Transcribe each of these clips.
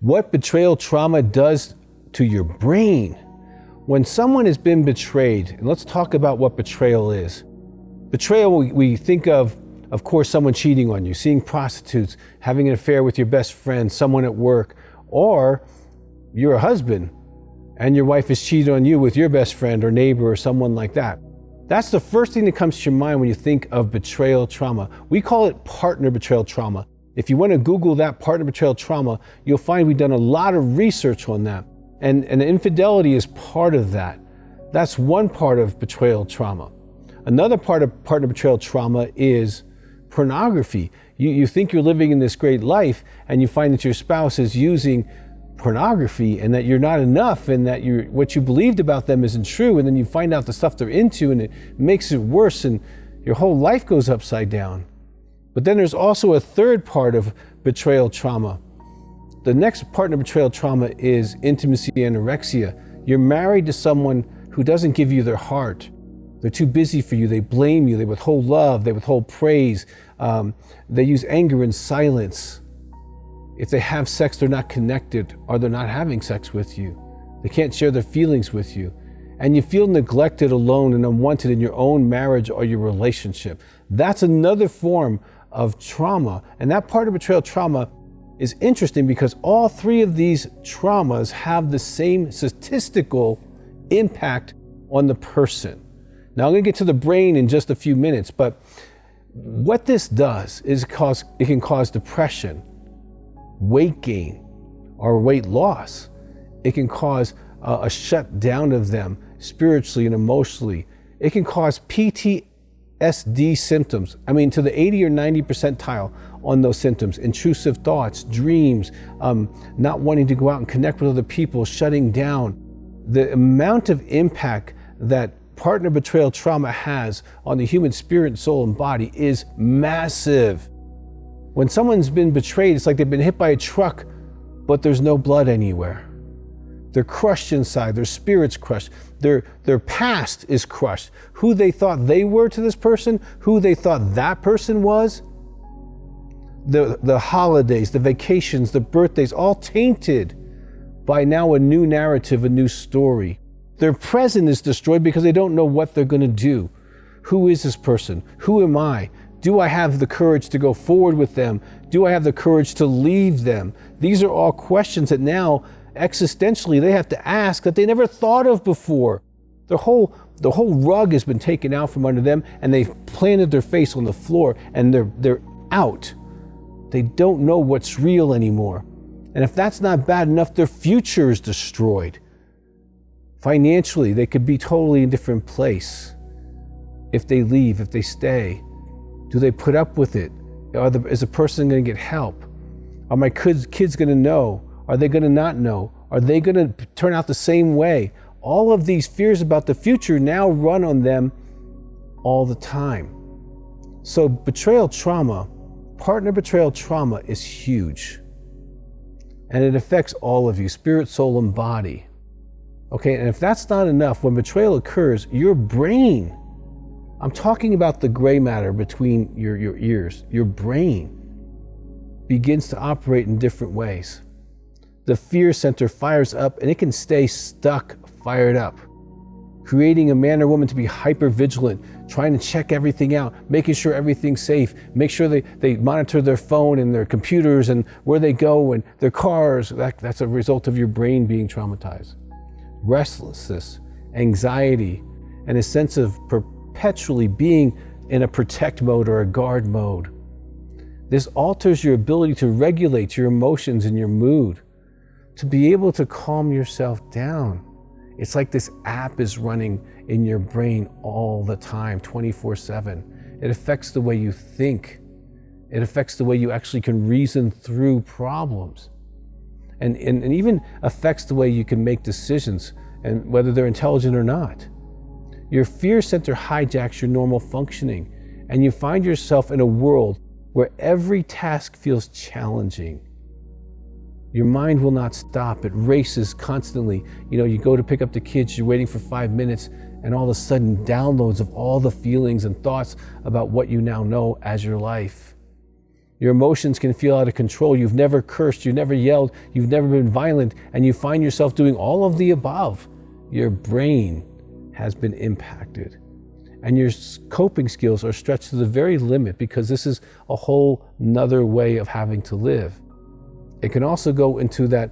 What betrayal trauma does to your brain. When someone has been betrayed, and let's talk about what betrayal is. Betrayal, we think of course, someone cheating on you, seeing prostitutes, having an affair with your best friend, someone at work, or you're a husband and your wife has cheated on you with your best friend or neighbor or someone like that. That's the first thing that comes to your mind when you think of betrayal trauma. We call it partner betrayal trauma. If you want to Google that, partner betrayal trauma, you'll find we've done a lot of research on that. And infidelity is part of that. That's one part of betrayal trauma. Another part of partner betrayal trauma is pornography. You think you're living in this great life and you find that your spouse is using pornography and that you're not enough and that what you believed about them isn't true, and then you find out the stuff they're into and it makes it worse and your whole life goes upside down. But then there's also a third part of betrayal trauma. The next partner betrayal trauma is intimacy anorexia. You're married to someone who doesn't give you their heart. They're too busy for you. They blame you. They withhold love. They withhold praise. They use anger and silence. If they have sex, they're not connected, or they're not having sex with you. They can't share their feelings with you. And you feel neglected, alone, and unwanted in your own marriage or your relationship. That's another form of trauma. And that part of betrayal trauma is interesting because all three of these traumas have the same statistical impact on the person. Now I'm going to get to the brain in just a few minutes, but what this does is it can cause depression, weight gain, or weight loss. It can cause a shutdown of them spiritually and emotionally. It can cause PTSD symptoms. I mean, to the 80 or 90 percentile on those symptoms: intrusive thoughts, dreams, not wanting to go out and connect with other people, shutting down. The amount of impact that partner betrayal trauma has on the human spirit, soul, and body is massive. When someone's been betrayed, it's like they've been hit by a truck, but there's no blood anywhere. They're crushed inside, their spirit's crushed, their past is crushed. Who they thought they were to this person, who they thought that person was, the holidays, the vacations, the birthdays, all tainted by now a new narrative, a new story. Their present is destroyed because they don't know what they're going to do. Who is this person? Who am I? Do I have the courage to go forward with them? Do I have the courage to leave them? These are all questions that now existentially they have to ask that they never thought of before. The whole rug has been taken out from under them, and they've planted their face on the floor, and they're out. They don't know what's real anymore. And if that's not bad enough, their future is destroyed. Financially, they could be totally in a different place. If they leave, if they stay, do they put up with it? Is the person going to get help? Are my kids going to know? Are they going to not know? Are they going to turn out the same way? All of these fears about the future now run on them all the time. So betrayal trauma, partner betrayal trauma, is huge. And it affects all of you, spirit, soul, and body. Okay, and if that's not enough, when betrayal occurs, your brain, I'm talking about the gray matter between your ears, your brain begins to operate in different ways. The fear center fires up, and it can stay stuck, fired up, creating a man or woman to be hyper vigilant, trying to check everything out, making sure everything's safe, make sure they monitor their phone and their computers and where they go and their cars. That's a result of your brain being traumatized. Restlessness, anxiety, and a sense of perpetually being in a protect mode or a guard mode. This alters your ability to regulate your emotions and your mood, to be able to calm yourself down. It's like this app is running in your brain all the time, 24/7. It affects the way you think. It affects the way you actually can reason through problems. And even affects the way you can make decisions, and whether they're intelligent or not. Your fear center hijacks your normal functioning, and you find yourself in a world where every task feels challenging. Your mind will not stop. It races constantly. You go to pick up the kids, you're waiting for 5 minutes, and all of a sudden downloads of all the feelings and thoughts about what you now know as your life. Your emotions can feel out of control. You've never cursed, you've never yelled, you've never been violent, and you find yourself doing all of the above. Your brain has been impacted. And your coping skills are stretched to the very limit because this is a whole nother way of having to live. It can also go into that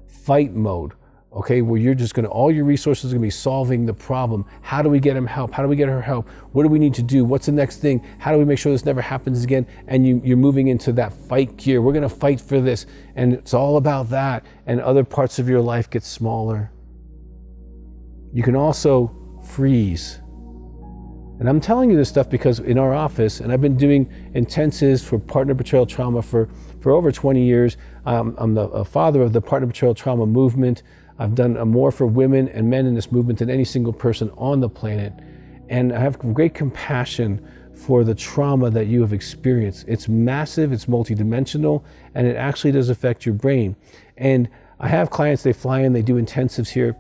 fight mode, okay, where you're just all your resources are gonna be solving the problem. How do we get him help? How do we get her help? What do we need to do? What's the next thing? How do we make sure this never happens again? And you're moving into that fight gear. We're gonna fight for this. And it's all about that. And other parts of your life get smaller. You can also freeze. And I'm telling you this stuff because in our office, and I've been doing intensives for partner betrayal trauma for over 20 years. I'm the father of the partner betrayal trauma movement. I've done more for women and men in this movement than any single person on the planet. And I have great compassion for the trauma that you have experienced. It's massive, it's multidimensional, and it actually does affect your brain. And I have clients, they fly in, they do intensives here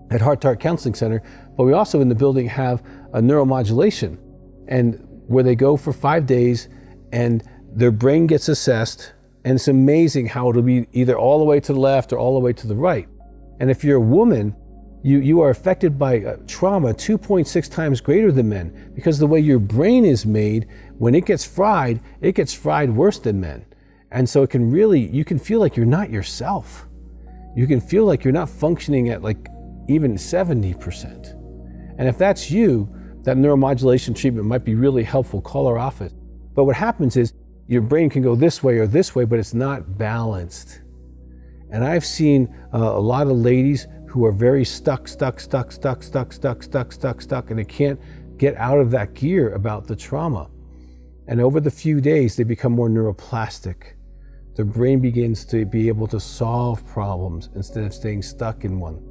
at Heart to Heart Counseling Center, but we also in the building have a neuromodulation, and where they go for 5 days and their brain gets assessed, and it's amazing how it'll be either all the way to the left or all the way to the right. And if you're a woman, you are affected by trauma 2.6 times greater than men, because the way your brain is made, when it gets fried worse than men. And so it can really, you can feel like you're not yourself. You can feel like you're not functioning at like even 70%. And if that's you, that neuromodulation treatment might be really helpful. Call our office. But what happens is your brain can go this way or this way, but it's not balanced. And I've seen a lot of ladies who are very stuck, and they can't get out of that gear about the trauma. And over the few days, they become more neuroplastic. Their brain begins to be able to solve problems instead of staying stuck in one.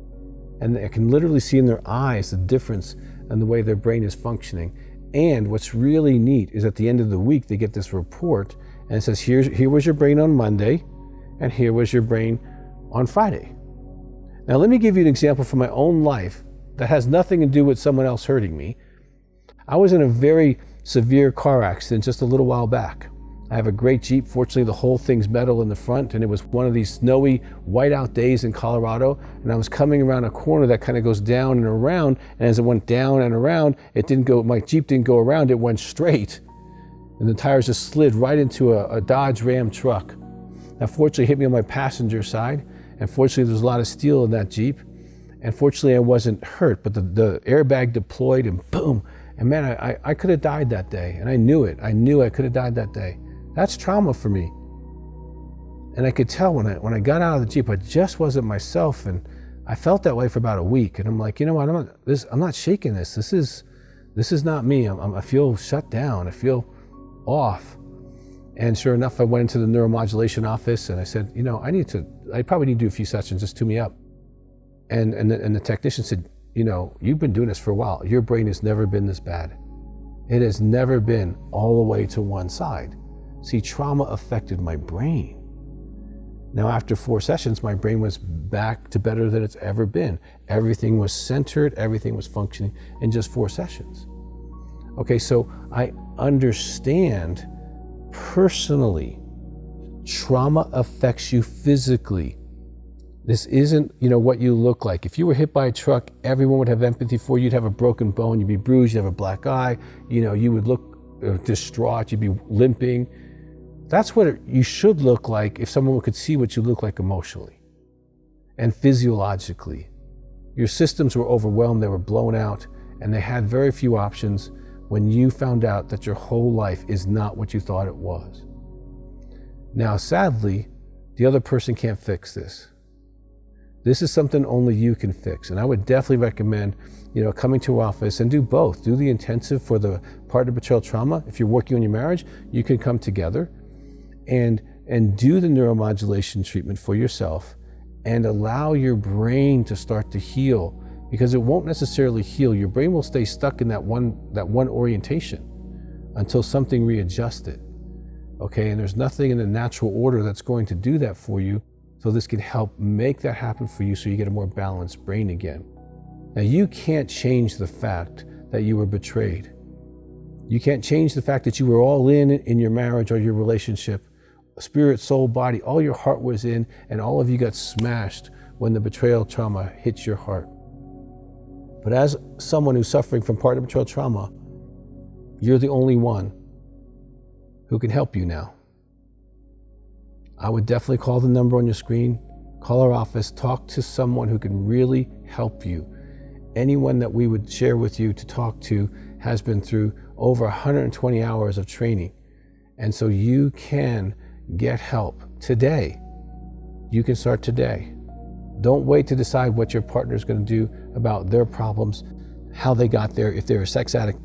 And I can literally see in their eyes the difference in the way their brain is functioning. And what's really neat is at the end of the week, they get this report and it says, here was your brain on Monday, and here was your brain on Friday. Now, let me give you an example from my own life that has nothing to do with someone else hurting me. I was in a very severe car accident just a little while back. I have a great Jeep. Fortunately, the whole thing's metal in the front, and it was one of these snowy whiteout days in Colorado, and I was coming around a corner that kind of goes down and around, and as it went down and around, my Jeep didn't go around, it went straight, and the tires just slid right into a Dodge Ram truck. Now, fortunately, it hit me on my passenger side, and fortunately, there's a lot of steel in that Jeep, and fortunately, I wasn't hurt, but the airbag deployed, and boom, and man, I could have died that day, and I knew it. I knew I could have died that day. That's trauma for me. And I could tell when I got out of the Jeep, I just wasn't myself, and I felt that way for about a week. And I'm like, you know what? I'm not shaking this. This is not me. I feel shut down. I feel off. And sure enough, I went into the neuromodulation office and I said, you know, I probably need to do a few sessions. Just tune me up. And the technician said, you know, you've been doing this for a while. Your brain has never been this bad. It has never been all the way to one side. See, trauma affected my brain. Now, after 4 sessions, my brain was back to better than it's ever been. Everything was centered, everything was functioning in just 4 sessions. Okay, so I understand personally, trauma affects you physically. This isn't, you know, what you look like. If you were hit by a truck, everyone would have empathy for you. You'd have a broken bone, you'd be bruised, you'd have a black eye, you know, you would look distraught, you'd be limping. That's what you should look like if someone could see what you look like emotionally and physiologically. Your systems were overwhelmed, they were blown out, and they had very few options when you found out that your whole life is not what you thought it was. Now, sadly, the other person can't fix this. This is something only you can fix. And I would definitely recommend, you know, coming to our office and do both. Do the intensive for the partner betrayal trauma. If you're working on your marriage, you can come together and do the neuromodulation treatment for yourself and allow your brain to start to heal, because it won't necessarily heal. Your brain will stay stuck in that one orientation until something readjusts it. Okay, and there's nothing in the natural order that's going to do that for you. So this can help make that happen for you so you get a more balanced brain again. Now, you can't change the fact that you were betrayed. You can't change the fact that you were all in your marriage or your relationship. Spirit, soul, body, all your heart was in, and all of you got smashed when the betrayal trauma hits your heart. But as someone who's suffering from partner betrayal trauma, you're the only one who can help you now. I would definitely call the number on your screen, call our office, talk to someone who can really help you. Anyone that we would share with you to talk to has been through over 120 hours of training. And so you can get help today. You can start today. Don't wait to decide what your partner is going to do about their problems, how they got there, if they're a sex addict,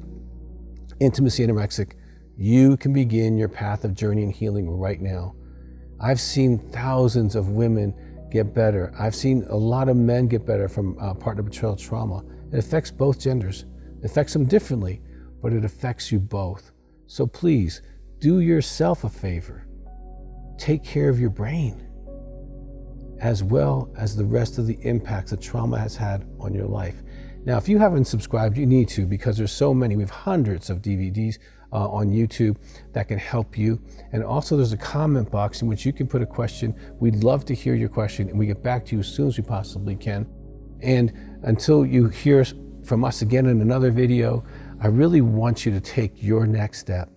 intimacy anorexic. You can begin your path of journey and healing right now. I've seen thousands of women get better. I've seen a lot of men get better from partner betrayal trauma. It affects both genders. It affects them differently, but it affects you both. So please, do yourself a favor. Take care of your brain, as well as the rest of the impacts that trauma has had on your life. Now, if you haven't subscribed, you need to, because there's so many. We have hundreds of DVDs on YouTube that can help you. And also there's a comment box in which you can put a question. We'd love to hear your question, and we get back to you as soon as we possibly can. And until you hear from us again in another video, I really want you to take your next step.